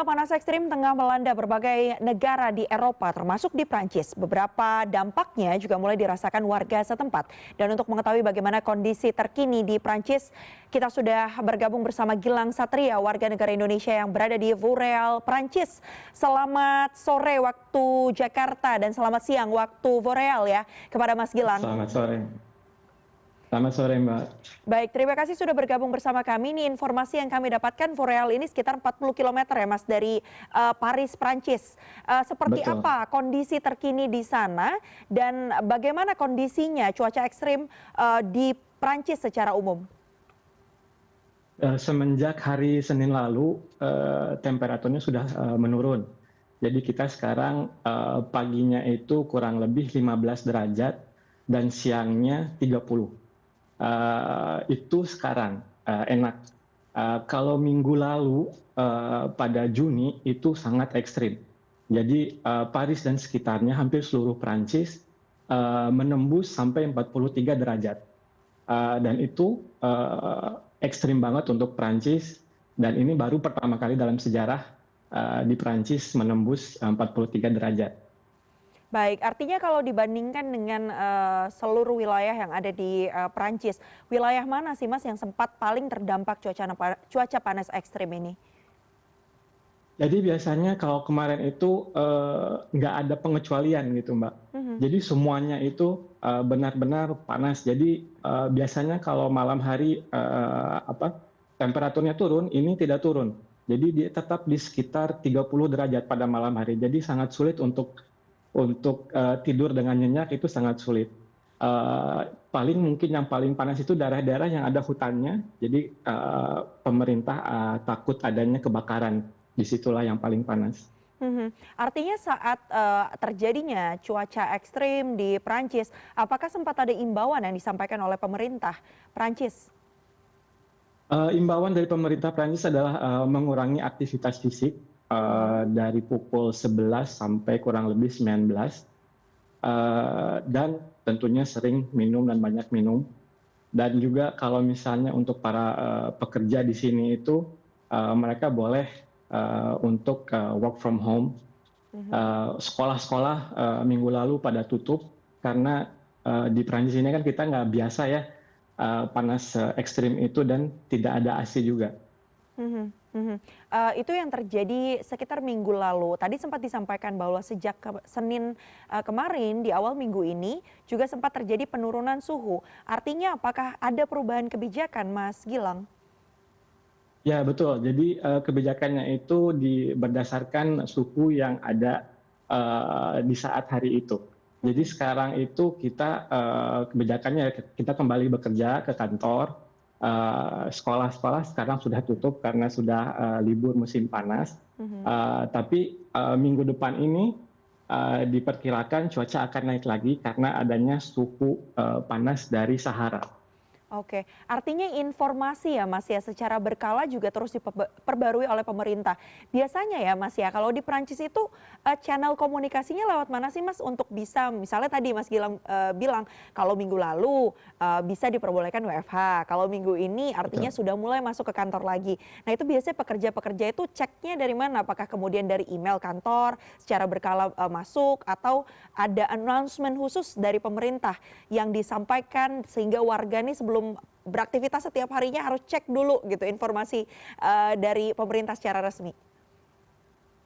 Panas ekstrim tengah melanda berbagai negara di Eropa, termasuk di Prancis. Beberapa dampaknya juga mulai dirasakan warga setempat. Dan untuk mengetahui bagaimana kondisi terkini di Prancis, kita sudah bergabung bersama Gilang Satria, warga negara Indonesia yang berada di Voreal, Prancis. Selamat sore waktu Jakarta dan selamat siang waktu Voreal ya kepada Mas Gilang. Selamat sore. Selamat sore, Mbak. Baik, terima kasih sudah bergabung bersama kami. Ini informasi yang kami dapatkan, Voreal ini sekitar 40 km ya Mas dari Paris, Prancis. Seperti Betul. apa kondisi terkini di sana dan bagaimana kondisinya cuaca ekstrim di Prancis secara umum? Semenjak hari Senin lalu, temperaturnya sudah menurun. Jadi kita sekarang paginya itu kurang lebih 15 derajat dan siangnya 30. Itu sekarang enak. Kalau minggu lalu pada Juni itu sangat ekstrim. Jadi Paris dan sekitarnya hampir seluruh Prancis menembus sampai 43 derajat. Dan itu ekstrim banget untuk Prancis. Dan ini baru pertama kali dalam sejarah di Prancis menembus 43 derajat. Baik, artinya kalau dibandingkan dengan seluruh wilayah yang ada di Prancis, wilayah mana sih Mas yang sempat paling terdampak cuaca panas ekstrim ini? Jadi biasanya kalau kemarin itu nggak ada pengecualian gitu, Mbak. Jadi semuanya itu benar-benar panas. Jadi biasanya kalau malam hari temperaturnya turun, ini tidak turun. Jadi dia tetap di sekitar 30 derajat pada malam hari. Jadi sangat sulit untuk tidur dengan nyenyak, itu sangat sulit. Paling mungkin yang paling panas itu daerah-daerah yang ada hutannya. Jadi pemerintah takut adanya kebakaran. Disitulah yang paling panas. Artinya saat terjadinya cuaca ekstrim di Prancis, apakah sempat ada imbauan yang disampaikan oleh pemerintah Prancis? Imbauan dari pemerintah Prancis adalah mengurangi aktivitas fisik dari pukul 11 sampai kurang lebih 19. Dan tentunya sering minum dan banyak minum. Dan juga kalau misalnya untuk para pekerja di sini itu mereka boleh untuk work from home. Sekolah-sekolah minggu lalu pada tutup karena di Prancis ini kan kita nggak biasa ya panas ekstrim itu dan tidak ada AC juga. Itu yang terjadi sekitar minggu lalu. Tadi sempat disampaikan bahwa sejak Senin kemarin di awal minggu ini juga sempat terjadi penurunan suhu. Artinya apakah ada perubahan kebijakan, Mas Gilang? Ya betul. Jadi kebijakannya itu berdasarkan suhu yang ada di saat hari itu. Jadi sekarang itu kita kebijakannya kita kembali bekerja ke kantor. Sekolah-sekolah sekarang sudah tutup karena sudah libur musim panas. Tapi minggu depan ini diperkirakan cuaca akan naik lagi karena adanya suhu panas dari Sahara. Oke, artinya informasi ya Mas ya secara berkala juga terus diperbarui oleh pemerintah. Biasanya ya Mas ya kalau di Prancis itu channel komunikasinya lewat mana sih Mas untuk bisa misalnya tadi Mas Gilang bilang kalau minggu lalu bisa diperbolehkan WFH, kalau minggu ini artinya Betul. sudah mulai masuk ke kantor lagi. Nah itu biasanya pekerja-pekerja itu ceknya dari mana? Apakah kemudian dari email kantor secara berkala masuk atau ada announcement khusus dari pemerintah yang disampaikan sehingga warga nih sebelum beraktivitas setiap harinya harus cek dulu gitu informasi dari pemerintah secara resmi.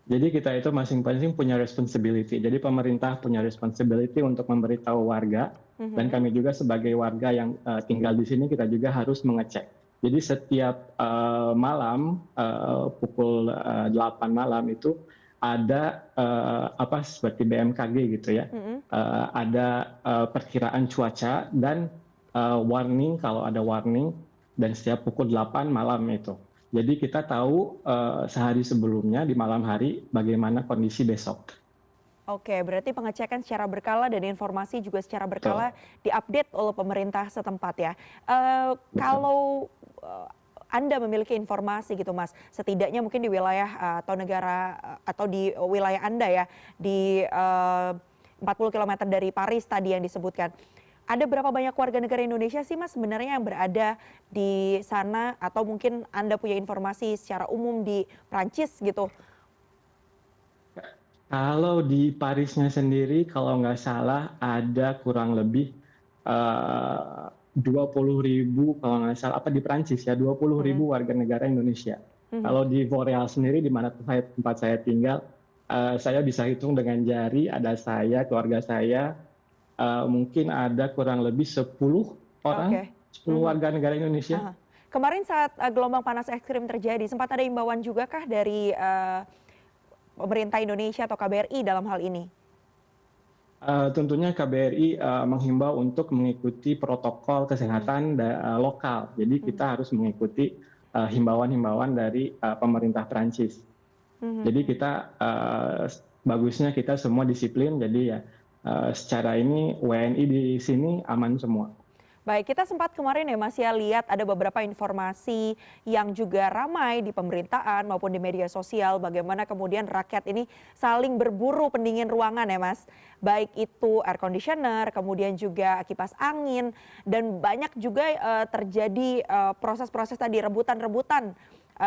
Jadi kita itu masing-masing punya responsibility. Jadi pemerintah punya responsibility untuk memberitahu warga dan kami juga sebagai warga yang tinggal di sini kita juga harus mengecek. Jadi setiap malam pukul 8 malam itu ada seperti BMKG gitu ya. Ada perkiraan cuaca dan warning kalau ada warning dan setiap pukul 8 malam itu. Jadi kita tahu sehari sebelumnya di malam hari bagaimana kondisi besok. Oke, berarti pengecekan secara berkala dan informasi juga secara Betul. berkala diupdate oleh pemerintah setempat ya. Betul. Kalau Anda memiliki informasi gitu Mas, setidaknya mungkin di wilayah atau negara atau di wilayah Anda ya di 40 km dari Paris tadi yang disebutkan. Ada berapa banyak warga negara Indonesia sih Mas sebenarnya yang berada di sana atau mungkin Anda punya informasi secara umum di Prancis gitu? Kalau di Parisnya sendiri, kalau nggak salah ada kurang lebih 20.000 kalau nggak salah, apa di Prancis ya, 20.000 Mhm, warga negara Indonesia. mhm. Kalau di Montreal sendiri, di mana tempat saya tinggal, saya bisa hitung dengan jari, ada saya, keluarga saya, mungkin ada kurang lebih 10 orang, Oke. 10 Mhm. warga negara Indonesia. Aha. Kemarin saat, gelombang panas ekstrim terjadi, sempat ada imbauan juga kah dari, pemerintah Indonesia atau KBRI dalam hal ini? Tentunya KBRI menghimbau untuk mengikuti protokol Mhm, kesehatan lokal. Jadi mhm, kita harus mengikuti himbauan-himbauan dari pemerintah Prancis. mhm, Jadi mhm. kita bagusnya kita semua disiplin. Jadi ya secara ini WNI di sini aman semua. Baik, kita sempat kemarin ya Mas ya lihat ada beberapa informasi yang juga ramai di pemberitaan maupun di media sosial bagaimana kemudian rakyat ini saling berburu pendingin ruangan ya Mas. Baik itu air conditioner, kemudian juga kipas angin dan banyak juga terjadi proses-proses tadi rebutan-rebutan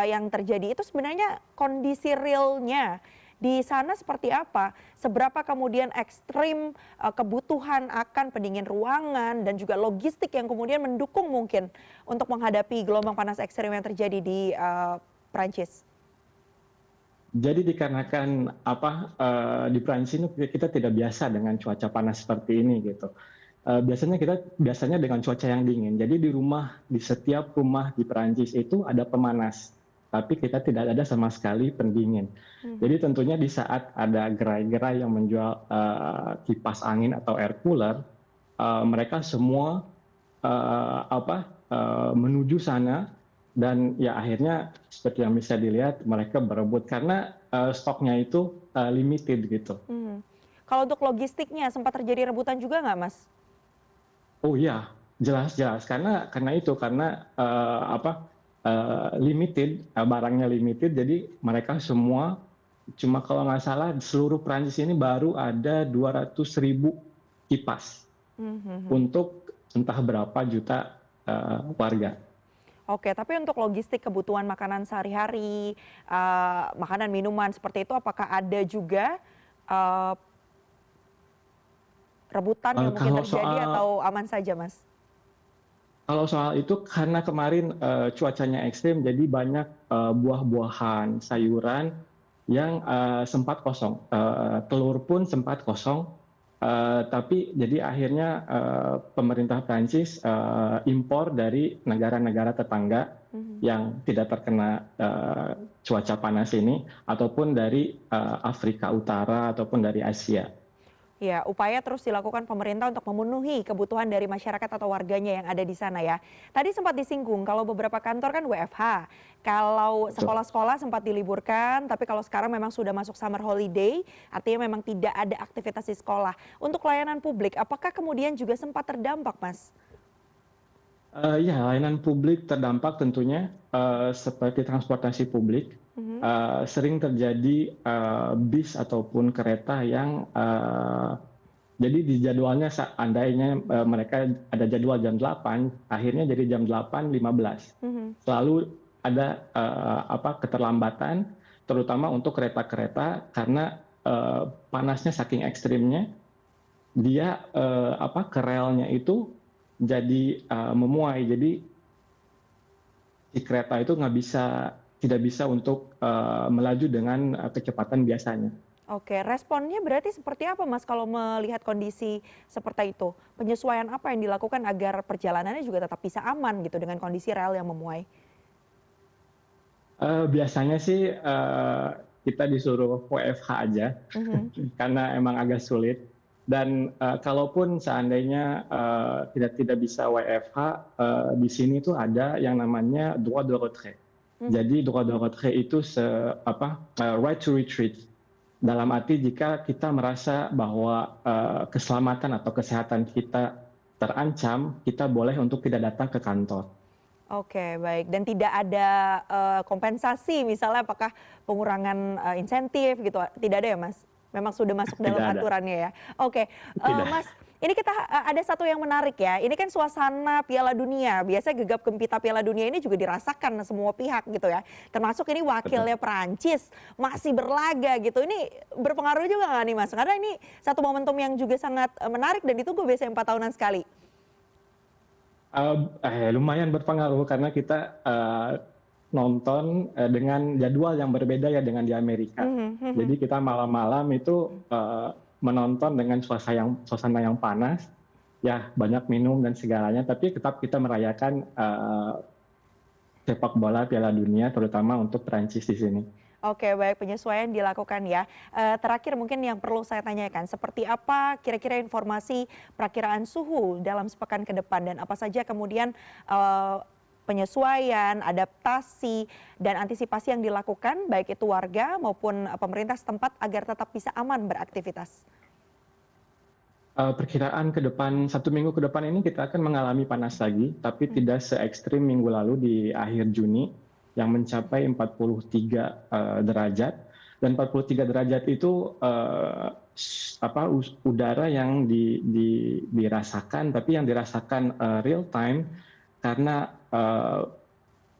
yang terjadi. Itu sebenarnya kondisi realnya di sana seperti apa? Seberapa kemudian ekstrim kebutuhan akan pendingin ruangan dan juga logistik yang kemudian mendukung mungkin untuk menghadapi gelombang panas ekstrim yang terjadi di Prancis? Jadi dikarenakan di Prancis ini kita tidak biasa dengan cuaca panas seperti ini gitu. Biasanya dengan cuaca yang dingin. Jadi di setiap rumah di Perancis itu ada pemanas, tapi kita tidak ada sama sekali pendingin. Mhm, Jadi tentunya di saat ada gerai-gerai yang menjual kipas angin atau air cooler, mereka semua menuju sana dan ya akhirnya seperti yang bisa dilihat mereka berebut karena stoknya itu limited gitu. mhm. Kalau untuk logistiknya sempat terjadi rebutan juga nggak Mas? Oh iya, jelas jelas. Karena limited, barangnya limited, jadi mereka semua cuma kalau nggak salah di seluruh Prancis ini baru ada 200.000 kipas Mhm, mhm. untuk entah berapa juta warga. Oke, tapi untuk logistik kebutuhan makanan sehari-hari, makanan minuman seperti itu apakah ada juga eee, rebutan yang mungkin Kalau terjadi soal atau aman saja Mas? Kalau soal itu karena kemarin cuacanya ekstrim, jadi banyak buah-buahan, sayuran yang sempat kosong. Telur pun sempat kosong. Tapi jadi akhirnya pemerintah Prancis impor dari negara-negara tetangga Mhm. yang tidak terkena cuaca panas ini, ataupun dari Afrika Utara ataupun dari Asia. Ya, upaya terus dilakukan pemerintah untuk memenuhi kebutuhan dari masyarakat atau warganya yang ada di sana ya. Tadi sempat disinggung kalau beberapa kantor kan WFH, kalau Betul. sekolah-sekolah sempat diliburkan, tapi kalau sekarang memang sudah masuk summer holiday, artinya memang tidak ada aktivitas di sekolah. Untuk layanan publik, apakah kemudian juga sempat terdampak, Mas? Ya, layanan publik terdampak tentunya, seperti transportasi publik, Mhm, sering terjadi, bis ataupun kereta yang, jadi di jadwalnya seandainya, mereka ada jadwal jam 8, akhirnya jadi jam 8.15. mhm. Selalu ada, keterlambatan, terutama untuk kereta-kereta karena, panasnya saking ekstrimnya, dia, ke relnya itu jadi memuai. Jadi si kereta itu tidak bisa untuk melaju dengan kecepatan biasanya. Oke, responnya berarti seperti apa, Mas, kalau melihat kondisi seperti itu? Penyesuaian apa yang dilakukan agar perjalanannya juga tetap bisa aman gitu dengan kondisi rel yang memuai? Biasanya sih kita disuruh WFH aja Mhm, karena emang agak sulit. Dan kalaupun seandainya tidak bisa WFH, di sini tuh ada yang namanya droit de retrait. mhm. Jadi droit de retrait itu right to retreat. Dalam arti jika kita merasa bahwa keselamatan atau kesehatan kita terancam, kita boleh untuk tidak datang ke kantor. Oke, baik. Dan tidak ada, kompensasi misalnya apakah pengurangan, insentif gitu, tidak ada ya, Mas? Memang sudah masuk dalam Tidak ada, aturannya ya? Oke, tidak. Mas, Ini kita ada satu yang menarik ya. Ini kan suasana Piala Dunia. Biasa gegap gempita Piala Dunia ini juga dirasakan semua pihak gitu ya. Termasuk ini Betul. wakilnya Perancis masih berlaga gitu. Ini berpengaruh juga nggak nih Mas? Karena ini satu momentum yang juga sangat menarik dan ditunggu biasanya 4 tahunan sekali. Lumayan berpengaruh karena kita nonton dengan jadwal yang berbeda ya dengan di Amerika. Mhm, mhm. Jadi kita malam-malam itu menonton dengan suasana yang panas, ya banyak minum dan segalanya, tapi tetap kita merayakan sepak bola Piala Dunia, terutama untuk Perancis di sini. Oke, baik, penyesuaian dilakukan ya. Terakhir mungkin yang perlu saya tanyakan, seperti apa kira-kira informasi perakiraan suhu dalam sepekan ke depan dan apa saja kemudian penyesuaian, adaptasi, dan antisipasi yang dilakukan baik itu warga maupun pemerintah setempat agar tetap bisa aman beraktivitas? Perkiraan ke depan 1 minggu ke depan ini kita akan mengalami panas lagi, tapi tidak se-ekstrim minggu lalu di akhir Juni yang mencapai 43 derajat. Dan 43 derajat itu udara yang dirasakan, tapi yang dirasakan real time karena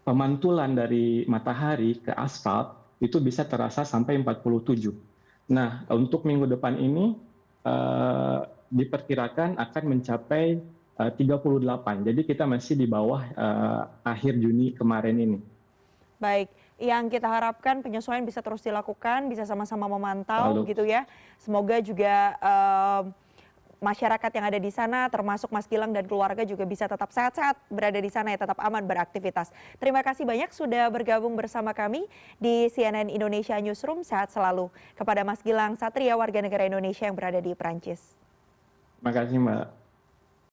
pemantulan dari matahari ke aspal itu bisa terasa sampai 47. Nah, untuk minggu depan ini diperkirakan akan mencapai 38. Jadi kita masih di bawah akhir Juni kemarin ini. Baik, yang kita harapkan penyesuaian bisa terus dilakukan, bisa sama-sama memantau Lalu, gitu ya. Semoga juga masyarakat yang ada di sana, termasuk Mas Gilang dan keluarga juga bisa tetap sehat-sehat berada di sana ya, tetap aman beraktivitas. Terima kasih banyak sudah bergabung bersama kami di CNN Indonesia Newsroom. Sehat selalu. Kepada Mas Gilang Satria, warga negara Indonesia yang berada di Perancis. terima kasih Mbak.